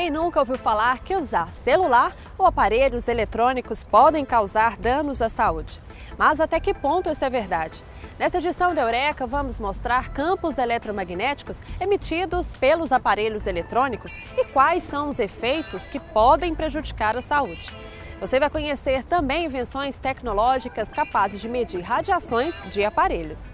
Quem nunca ouviu falar que usar celular ou aparelhos eletrônicos podem causar danos à saúde? Mas até que ponto isso é verdade? Nesta edição da Eureka, vamos mostrar campos eletromagnéticos emitidos pelos aparelhos eletrônicos e quais são os efeitos que podem prejudicar a saúde. Você vai conhecer também invenções tecnológicas capazes de medir radiações de aparelhos.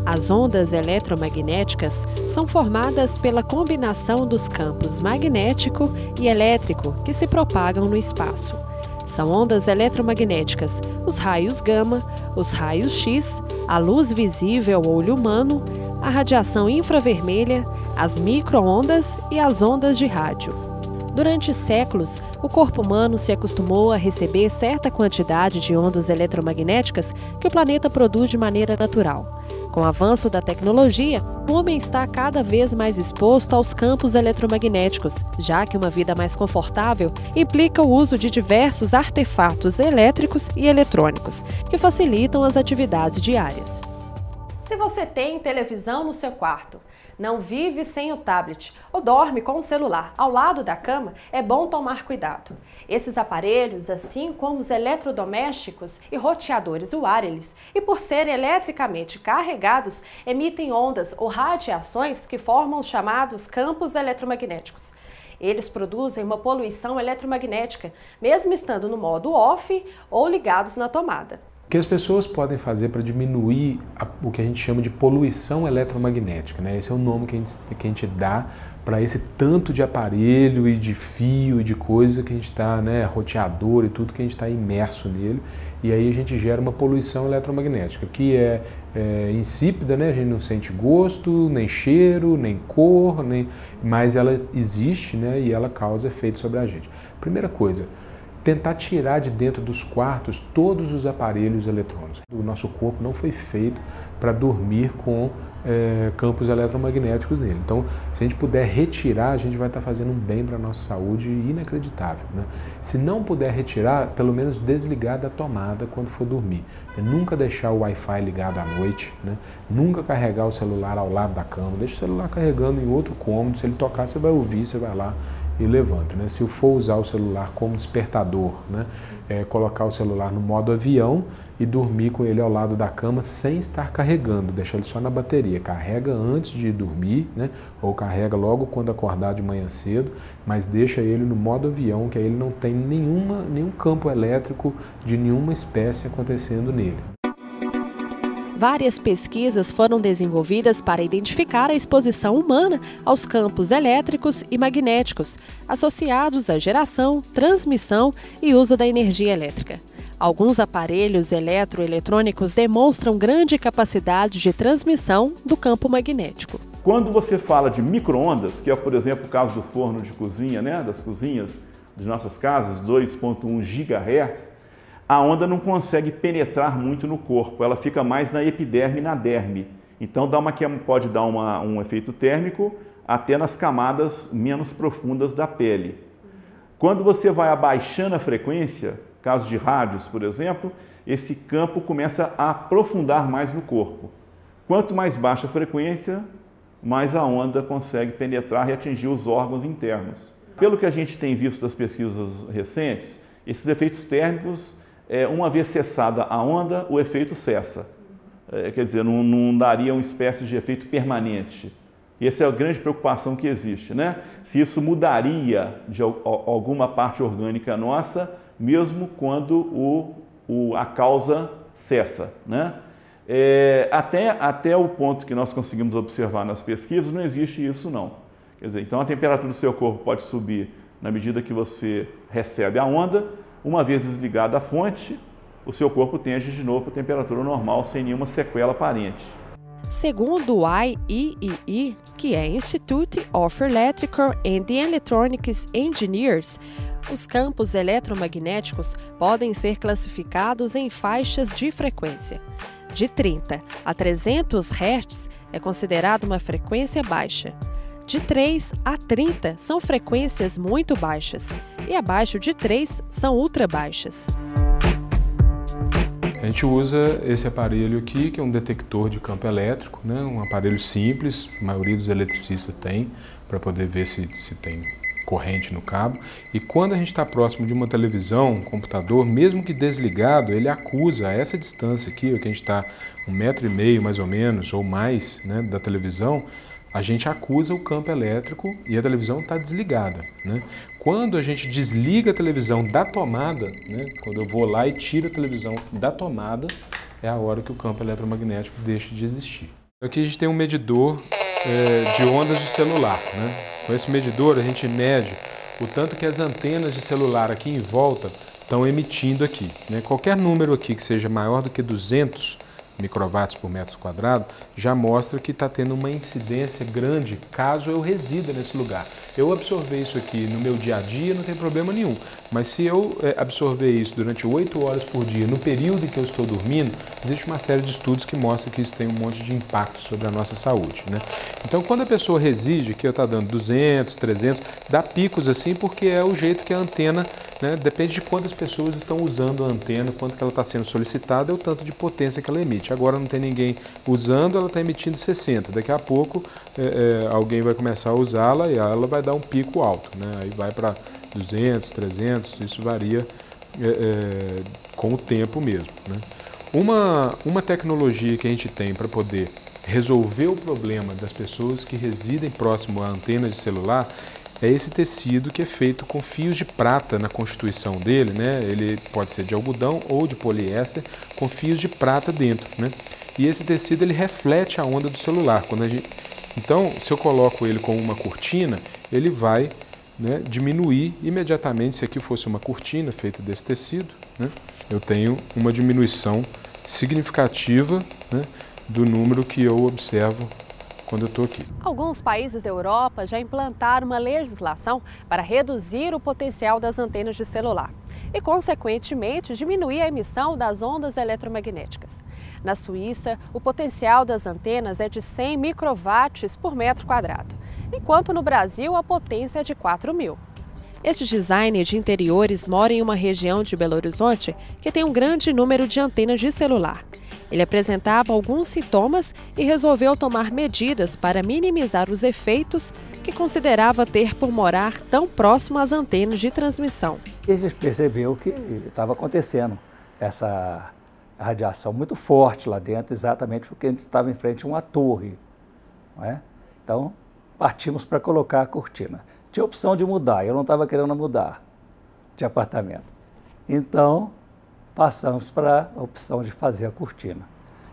As ondas eletromagnéticas são formadas pela combinação dos campos magnético e elétrico que se propagam no espaço. São ondas eletromagnéticas, os raios gama, os raios X, a luz visível ao olho humano, a radiação infravermelha, as micro-ondas e as ondas de rádio. Durante séculos, o corpo humano se acostumou a receber certa quantidade de ondas eletromagnéticas que o planeta produz de maneira natural. Com o avanço da tecnologia, o homem está cada vez mais exposto aos campos eletromagnéticos, já que uma vida mais confortável implica o uso de diversos artefatos elétricos e eletrônicos, que facilitam as atividades diárias. Se você tem televisão no seu quarto, não vive sem o tablet ou dorme com o celular ao lado da cama, é bom tomar cuidado. Esses aparelhos, assim como os eletrodomésticos e roteadores wireless, e por serem eletricamente carregados, emitem ondas ou radiações que formam os chamados campos eletromagnéticos. Eles produzem uma poluição eletromagnética, mesmo estando no modo off ou ligados na tomada. O que as pessoas podem fazer para diminuir o que a gente chama de poluição eletromagnética, né? Esse é o nome que a gente dá para esse tanto de aparelho e de fio e de coisa que a gente está, né, roteador e tudo que a gente está imerso nele, e aí a gente gera uma poluição eletromagnética que é insípida, né? A gente não sente gosto, nem cheiro, nem cor, mas ela existe, né? E ela causa efeito sobre a gente. Primeira coisa, tentar tirar de dentro dos quartos todos os aparelhos eletrônicos. O nosso corpo não foi feito para dormir com campos eletromagnéticos nele. Então, se a gente puder retirar, a gente vai estar fazendo um bem para a nossa saúde inacreditável, né? Se não puder retirar, pelo menos desligar da tomada quando for dormir. Nunca deixar o Wi-Fi ligado à noite, né? Nunca carregar o celular ao lado da cama. Deixa o celular carregando em outro cômodo. Se ele tocar, você vai ouvir, você vai lá e levanta, né? Se for usar o celular como despertador, né? Colocar o celular no modo avião e dormir com ele ao lado da cama sem estar carregando, deixar ele só na bateria. Carrega antes de dormir, né? Ou carrega logo quando acordar de manhã cedo, mas deixa ele no modo avião, que aí ele não tem nenhum campo elétrico de nenhuma espécie acontecendo nele. Várias pesquisas foram desenvolvidas para identificar a exposição humana aos campos elétricos e magnéticos, associados à geração, transmissão e uso da energia elétrica. Alguns aparelhos eletroeletrônicos demonstram grande capacidade de transmissão do campo magnético. Quando você fala de micro-ondas, que é, por exemplo, o caso do forno de cozinha, né, das cozinhas de nossas casas, 2,1 GHz, a onda não consegue penetrar muito no corpo, ela fica mais na epiderme e na derme. Então pode dar um efeito térmico até nas camadas menos profundas da pele. Quando você vai abaixando a frequência, caso de rádios, por exemplo, esse campo começa a aprofundar mais no corpo. Quanto mais baixa a frequência, mais a onda consegue penetrar e atingir os órgãos internos. Pelo que a gente tem visto das pesquisas recentes, esses efeitos térmicos, uma vez cessada a onda, o efeito cessa. Quer dizer, não daria uma espécie de efeito permanente. E essa é a grande preocupação que existe, né? Se isso mudaria de alguma parte orgânica nossa, mesmo quando a causa cessa, né? Até o ponto que nós conseguimos observar nas pesquisas, não existe isso não. Quer dizer, então a temperatura do seu corpo pode subir na medida que você recebe a onda. Uma vez desligada a fonte, o seu corpo tende de novo para a temperatura normal, sem nenhuma sequela aparente. Segundo o IEEE, que é Institute of Electrical and Electronics Engineers, os campos eletromagnéticos podem ser classificados em faixas de frequência. De 30 a 300 Hz é considerado uma frequência baixa. De 3 a 30 são frequências muito baixas e abaixo de 3 são ultrabaixas. A gente usa esse aparelho aqui, que é um detector de campo elétrico, né? Um aparelho simples, a maioria dos eletricistas tem, para poder ver se tem corrente no cabo. E quando a gente está próximo de uma televisão, um computador, mesmo que desligado, ele acusa a essa distância aqui, que a gente está 1,5 metro mais ou menos, ou mais, né, da televisão, a gente acusa o campo elétrico e a televisão está desligada, né? Quando a gente desliga a televisão da tomada, né, quando eu vou lá e tiro a televisão da tomada, é a hora que o campo eletromagnético deixa de existir. Aqui a gente tem um medidor de ondas de celular, né? Com esse medidor a gente mede o tanto que as antenas de celular aqui em volta estão emitindo aqui, né? Qualquer número aqui que seja maior do que 200 microwatts por metro quadrado, já mostra que está tendo uma incidência grande caso eu resida nesse lugar. Eu absorver isso aqui no meu dia a dia não tem problema nenhum, mas se eu absorver isso durante 8 horas por dia, no período em que eu estou dormindo, existe uma série de estudos que mostram que isso tem um monte de impacto sobre a nossa saúde, né? Então, quando a pessoa reside, que eu está dando 200, 300, dá picos assim, porque é o jeito que a antena, né, depende de quantas pessoas estão usando a antena, quanto que ela está sendo solicitada, é o tanto de potência que ela emite. Agora não tem ninguém usando, ela está emitindo 60. Daqui a pouco alguém vai começar a usá-la e ela vai dar um pico alto, né? Aí vai para 200, 300, isso varia com o tempo mesmo, né? Uma tecnologia que a gente tem para poder resolver o problema das pessoas que residem próximo a antenas de celular é esse tecido que é feito com fios de prata na constituição dele, né? Ele pode ser de algodão ou de poliéster com fios de prata dentro, né? E esse tecido ele reflete a onda do celular. Então, se eu coloco ele com uma cortina, ele vai, né, diminuir imediatamente. Se aqui fosse uma cortina feita desse tecido, né, eu tenho uma diminuição significativa, né, do número que eu observo quando eu estou aqui. Alguns países da Europa já implantaram uma legislação para reduzir o potencial das antenas de celular e, consequentemente, diminuir a emissão das ondas eletromagnéticas. Na Suíça, o potencial das antenas é de 100 microwatts por metro quadrado, enquanto no Brasil a potência é de 4.000. Este designer de interiores mora em uma região de Belo Horizonte que tem um grande número de antenas de celular. Ele apresentava alguns sintomas e resolveu tomar medidas para minimizar os efeitos que considerava ter por morar tão próximo às antenas de transmissão. E a gente percebeu que estava acontecendo essa radiação muito forte lá dentro, exatamente porque a gente estava em frente a uma torre, não é? Então, partimos para colocar a cortina. Tinha opção de mudar, eu não estava querendo mudar de apartamento. Então, passamos para a opção de fazer a cortina.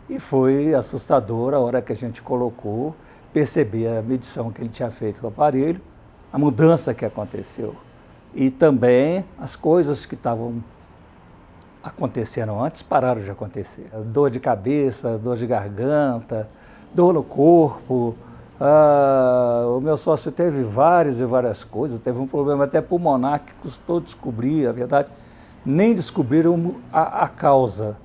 E foi assustador a hora que a gente colocou, perceber a medição que ele tinha feito com o aparelho, a mudança que aconteceu. E também as coisas que estavam acontecendo antes pararam de acontecer. Dor de cabeça, dor de garganta, dor no corpo. O meu sócio teve várias coisas, teve um problema até pulmonar que custou descobrir, a verdade. Nem descobriram a causa,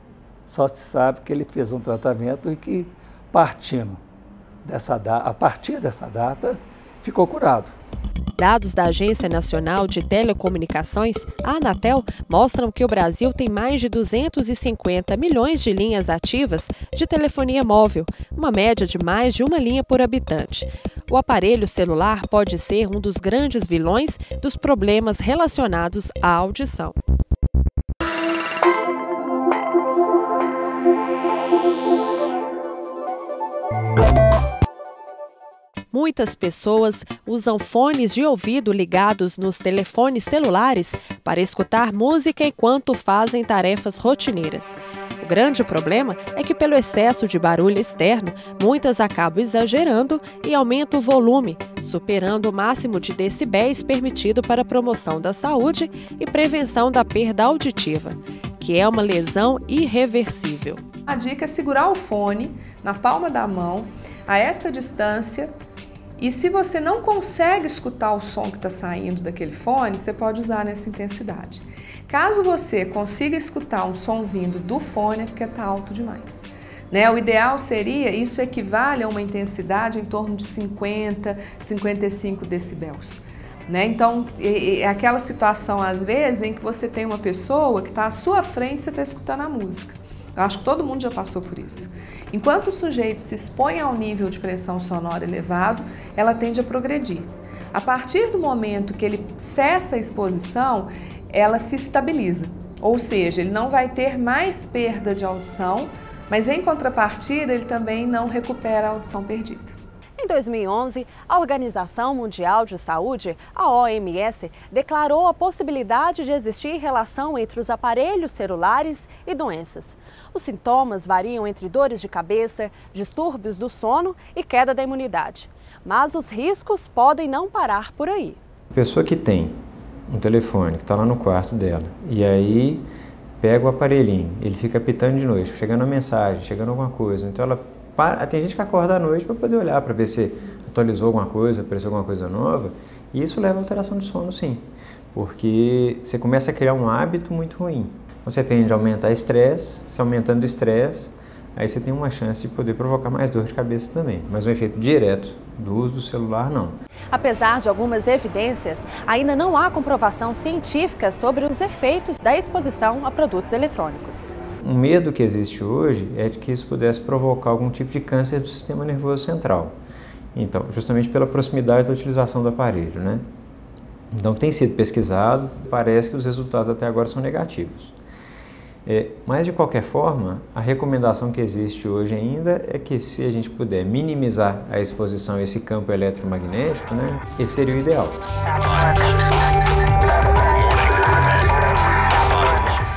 só se sabe que ele fez um tratamento e que, a partir dessa data, ficou curado. Dados da Agência Nacional de Telecomunicações, a Anatel, mostram que o Brasil tem mais de 250 milhões de linhas ativas de telefonia móvel, uma média de mais de uma linha por habitante. O aparelho celular pode ser um dos grandes vilões dos problemas relacionados à audição. Muitas pessoas usam fones de ouvido ligados nos telefones celulares para escutar música enquanto fazem tarefas rotineiras. O grande problema é que, pelo excesso de barulho externo, muitas acabam exagerando e aumentam o volume, superando o máximo de decibéis permitido para a promoção da saúde e prevenção da perda auditiva, que é uma lesão irreversível. A dica é segurar o fone na palma da mão, a essa distância, e se você não consegue escutar o som que está saindo daquele fone, você pode usar nessa intensidade. Caso você consiga escutar um som vindo do fone, é porque está alto demais. O ideal seria, isso equivale a uma intensidade em torno de 50, 55 decibéis. Então, é aquela situação, às vezes, em que você tem uma pessoa que está à sua frente e você está escutando a música. Eu acho que todo mundo já passou por isso. Enquanto o sujeito se expõe ao nível de pressão sonora elevado, ela tende a progredir. A partir do momento que ele cessa a exposição, ela se estabiliza. Ou seja, ele não vai ter mais perda de audição, mas em contrapartida ele também não recupera a audição perdida. Em 2011, a Organização Mundial de Saúde, a OMS, declarou a possibilidade de existir relação entre os aparelhos celulares e doenças. Os sintomas variam entre dores de cabeça, distúrbios do sono e queda da imunidade. Mas os riscos podem não parar por aí. A pessoa que tem um telefone que está lá no quarto dela e aí pega o aparelhinho, ele fica apitando de noite, chegando uma mensagem, chegando alguma coisa, então ela tem gente que acorda à noite para poder olhar, para ver se atualizou alguma coisa, apareceu alguma coisa nova, e isso leva a alteração de sono, sim, porque você começa a criar um hábito muito ruim. Você tende a aumentar estresse, se aumentando o estresse, aí você tem uma chance de poder provocar mais dor de cabeça também, mas um efeito direto do uso do celular, não. Apesar de algumas evidências, ainda não há comprovação científica sobre os efeitos da exposição a produtos eletrônicos. Um medo que existe hoje é de que isso pudesse provocar algum tipo de câncer do sistema nervoso central. Então, justamente pela proximidade da utilização do aparelho, né? Então, tem sido pesquisado, parece que os resultados até agora são negativos. Mas, de qualquer forma, a recomendação que existe hoje ainda é que se a gente puder minimizar a exposição a esse campo eletromagnético, né, esse seria o ideal.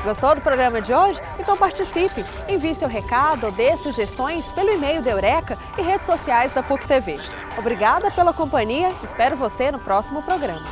Gostou do programa de hoje? Então participe! Envie seu recado ou dê sugestões pelo e-mail da Eureka e redes sociais da PUC TV. Obrigada pela companhia, espero você no próximo programa.